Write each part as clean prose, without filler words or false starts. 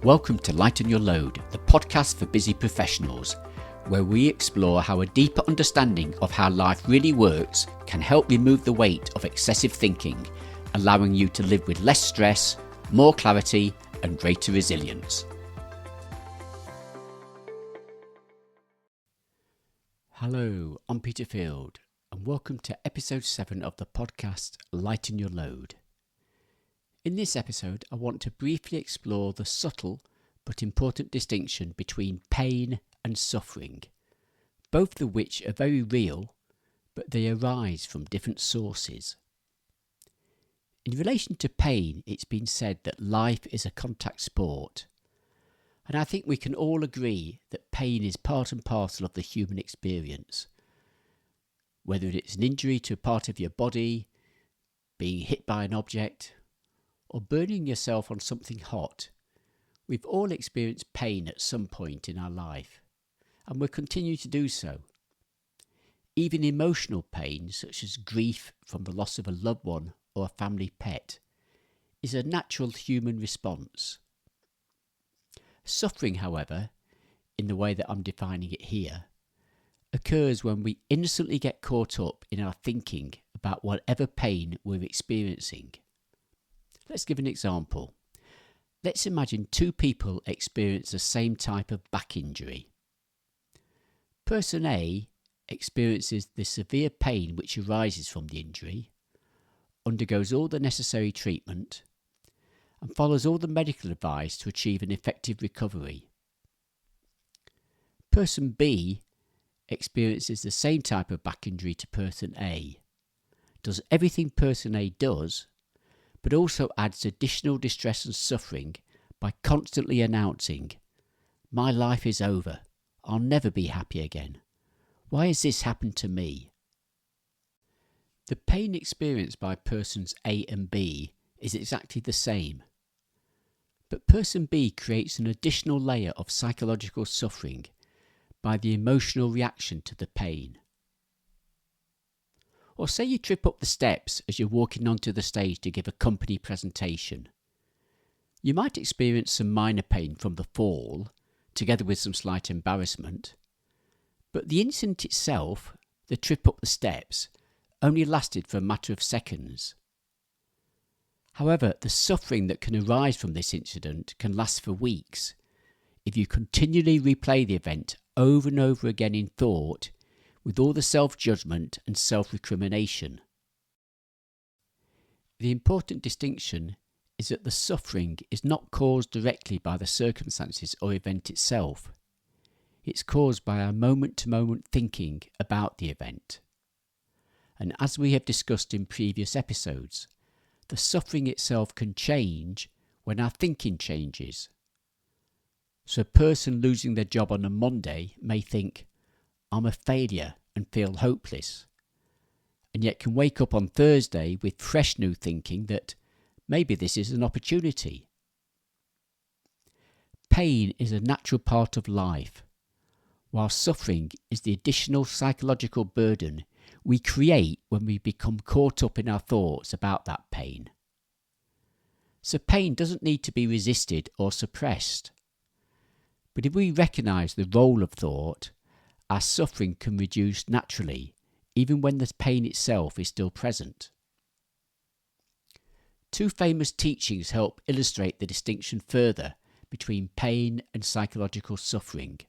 Welcome to Lighten Your Load, the podcast for busy professionals, where we explore how a deeper understanding of how life really works can help remove the weight of excessive thinking, allowing you to live with less stress, more clarity, and greater resilience. Hello, I'm Peter Field, and welcome to episode 7 of the podcast Lighten Your Load. In this episode, I want to briefly explore the subtle but important distinction between pain and suffering, both of which are very real, but they arise from different sources. In relation to pain, it's been said that life is a contact sport, and I think we can all agree that pain is part and parcel of the human experience. Whether it's an injury to a part of your body, being hit by an object, or burning yourself on something hot, we've all experienced pain at some point in our life, and will continue to do so. Even emotional pain, such as grief from the loss of a loved one or a family pet, is a natural human response. Suffering, however, in the way that I'm defining it here, occurs when we innocently get caught up in our thinking about whatever pain we're experiencing. Let's give an example. Let's imagine two people experience the same type of back injury. Person A experiences the severe pain which arises from the injury, undergoes all the necessary treatment, and follows all the medical advice to achieve an effective recovery. Person B experiences the same type of back injury to person A, does everything person A does, but also adds additional distress and suffering by constantly announcing, "My life is over. I'll never be happy again. Why has this happened to me?" The pain experienced by persons A and B is exactly the same, but person B creates an additional layer of psychological suffering by the emotional reaction to the pain. Or say you trip up the steps as you're walking onto the stage to give a company presentation. You might experience some minor pain from the fall, together with some slight embarrassment, but the incident itself, the trip up the steps, only lasted for a matter of seconds. However, the suffering that can arise from this incident can last for weeks if you continually replay the event over and over again in thought, with all the self-judgment and self-recrimination. The important distinction is that the suffering is not caused directly by the circumstances or event itself. It's caused by our moment-to-moment thinking about the event. And as we have discussed in previous episodes, the suffering itself can change when our thinking changes. So a person losing their job on a Monday may think, "I'm a failure," and feel hopeless, and yet can wake up on Thursday with fresh new thinking that maybe this is an opportunity. Pain is a natural part of life, while suffering is the additional psychological burden we create when we become caught up in our thoughts about that pain. So pain doesn't need to be resisted or suppressed. But if we recognise the role of thought, our suffering can reduce naturally, even when the pain itself is still present. Two famous teachings help illustrate the distinction further between pain and psychological suffering.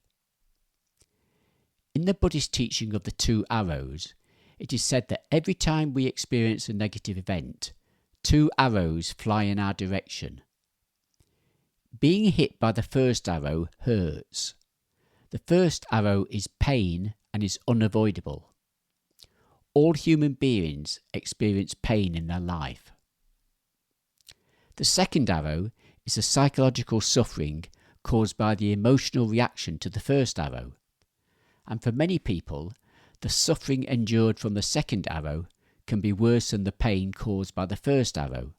In the Buddhist teaching of the two arrows, it is said that every time we experience a negative event, two arrows fly in our direction. Being hit by the first arrow hurts. The first arrow is pain and is unavoidable. All human beings experience pain in their life. The second arrow is the psychological suffering caused by the emotional reaction to the first arrow. And for many people, the suffering endured from the second arrow can be worse than the pain caused by the first arrow.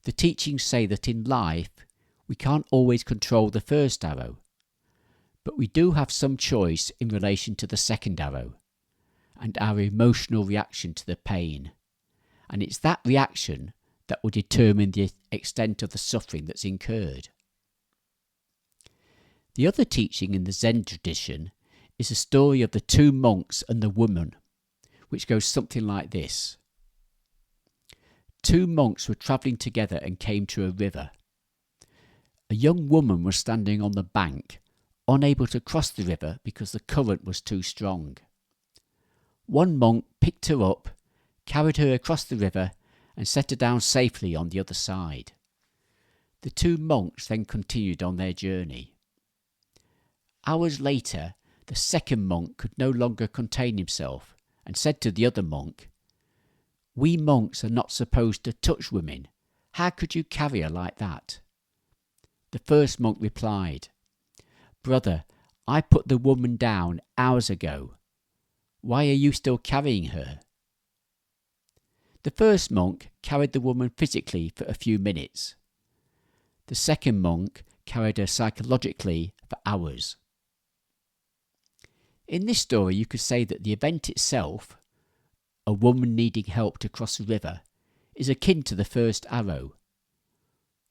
The teachings say that in life, we can't always control the first arrow, but we do have some choice in relation to the second arrow and our emotional reaction to the pain. And it's that reaction that will determine the extent of the suffering that's incurred. The other teaching in the Zen tradition is the story of the two monks and the woman, which goes something like this. Two monks were travelling together and came to a river. A young woman was standing on the bank, unable to cross the river because the current was too strong. One monk picked her up, carried her across the river, and set her down safely on the other side. The two monks then continued on their journey. Hours later, the second monk could no longer contain himself and said to the other monk, "We monks are not supposed to touch women. How could you carry her like that?" The first monk replied, "Brother, I put the woman down hours ago. Why are you still carrying her?" The first monk carried the woman physically for a few minutes. The second monk carried her psychologically for hours. In this story, you could say that the event itself, a woman needing help to cross a river, is akin to the first arrow.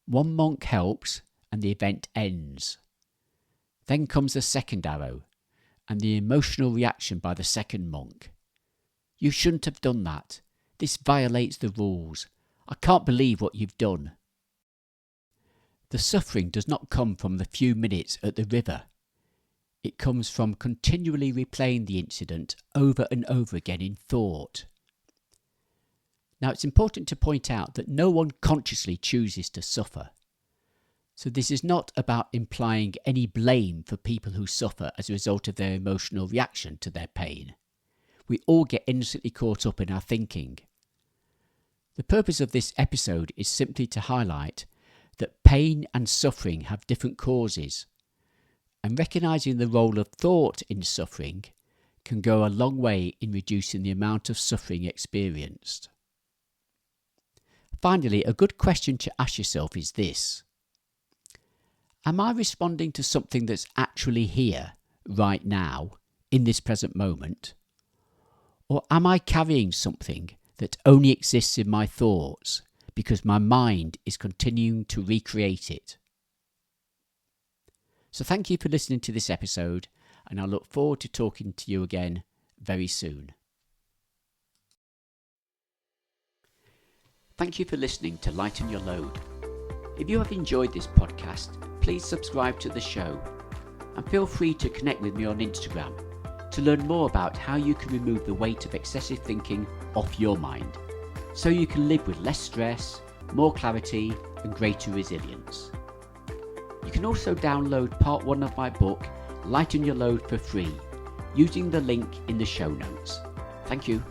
One monk helps and the event ends. Then comes the second arrow and the emotional reaction by the second monk. "You shouldn't have done that. This violates the rules. I can't believe what you've done." The suffering does not come from the few minutes at the river. It comes from continually replaying the incident over and over again in thought. Now, it's important to point out that no one consciously chooses to suffer. So this is not about implying any blame for people who suffer as a result of their emotional reaction to their pain. We all get innocently caught up in our thinking. The purpose of this episode is simply to highlight that pain and suffering have different causes, and recognising the role of thought in suffering can go a long way in reducing the amount of suffering experienced. Finally, a good question to ask yourself is this: am I responding to something that's actually here, right now, in this present moment? Or am I carrying something that only exists in my thoughts because my mind is continuing to recreate it? So thank you for listening to this episode, and I look forward to talking to you again very soon. Thank you for listening to Lighten Your Load. If you have enjoyed this podcast, please subscribe to the show and feel free to connect with me on Instagram to learn more about how you can remove the weight of excessive thinking off your mind so you can live with less stress, more clarity and greater resilience. You can also download part 1 of my book, Lighten Your Load, for free using the link in the show notes. Thank you.